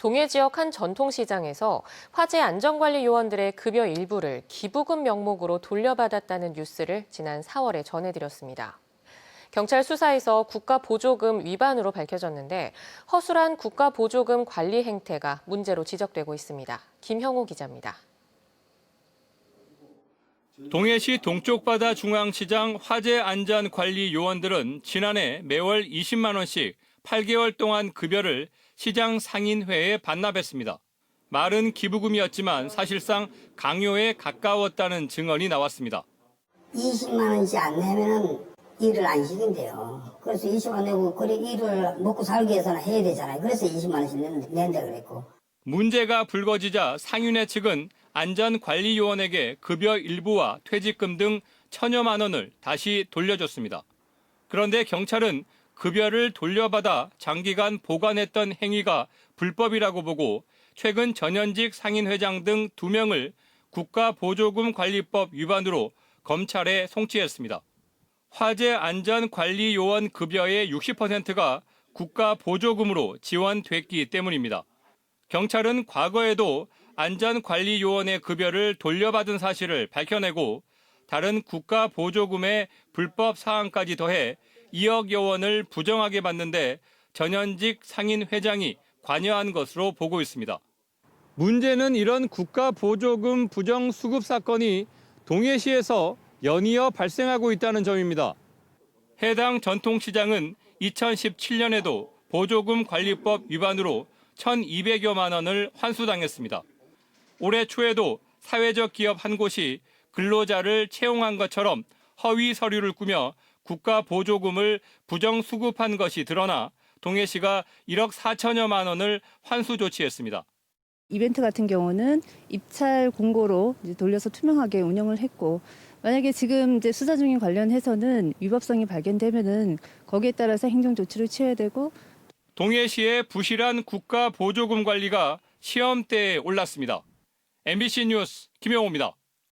동해 지역 한 전통시장에서 화재 안전관리 요원들의 급여 일부를 기부금 명목으로 돌려받았다는 뉴스를 지난 4월에 전해드렸습니다. 경찰 수사에서 국가보조금 위반으로 밝혀졌는데 허술한 국가보조금 관리 행태가 문제로 지적되고 있습니다. 김형우 기자입니다. 동해시 동쪽바다 중앙시장 화재안전관리 요원들은 지난해 매월 20만 원씩 8개월 동안 급여를 시장 상인회에 반납했습니다. 말은 기부금이었지만 사실상 강요에 가까웠다는 증언이 나왔습니다. 20만 원씩 안 내면은 일을 안 시킨대요. 그래서 20만 원 내고 그래 일을 먹고 살기 위해서는 해야 되잖아요. 그래서 20만 원씩 낸다 그랬고. 문제가 불거지자 상인회 측은 안전관리요원에게 급여 일부와 퇴직금 등 1,000여만 원을 다시 돌려줬습니다. 그런데 경찰은 급여를 돌려받아 장기간 보관했던 행위가 불법이라고 보고 최근 전현직 상인회장 등 2명을 국가보조금관리법 위반으로 검찰에 송치했습니다. 화재안전관리요원 급여의 60%가 국가보조금으로 지원됐기 때문입니다. 경찰은 과거에도 안전관리요원의 급여를 돌려받은 사실을 밝혀내고 다른 국가보조금의 불법 사항까지 더해 2억여 원을 부정하게 받는데 전현직 상인회장이 관여한 것으로 보고 있습니다. 문제는 이런 국가보조금 부정수급 사건이 동해시에서 연이어 발생하고 있다는 점입니다. 해당 전통시장은 2017년에도 보조금관리법 위반으로 1,200여만 원을 환수당했습니다. 올해 초에도 사회적 기업 한 곳이 근로자를 채용한 것처럼 허위 서류를 꾸며 국가 보조금을 부정수급한 것이 드러나 동해시가 1억 4천여만 원을 환수 조치했습니다. 이벤트 같은 경우는 입찰 공고로 돌려서 투명하게 운영을 했고 만약에 지금 수사 중인 관련해서는 위법성이 발견되면은 거기에 따라서 행정 조치를 취해야 되고 동해시의 부실한 국가 보조금 관리가 시험대에 올랐습니다. MBC 뉴스 김영호입니다.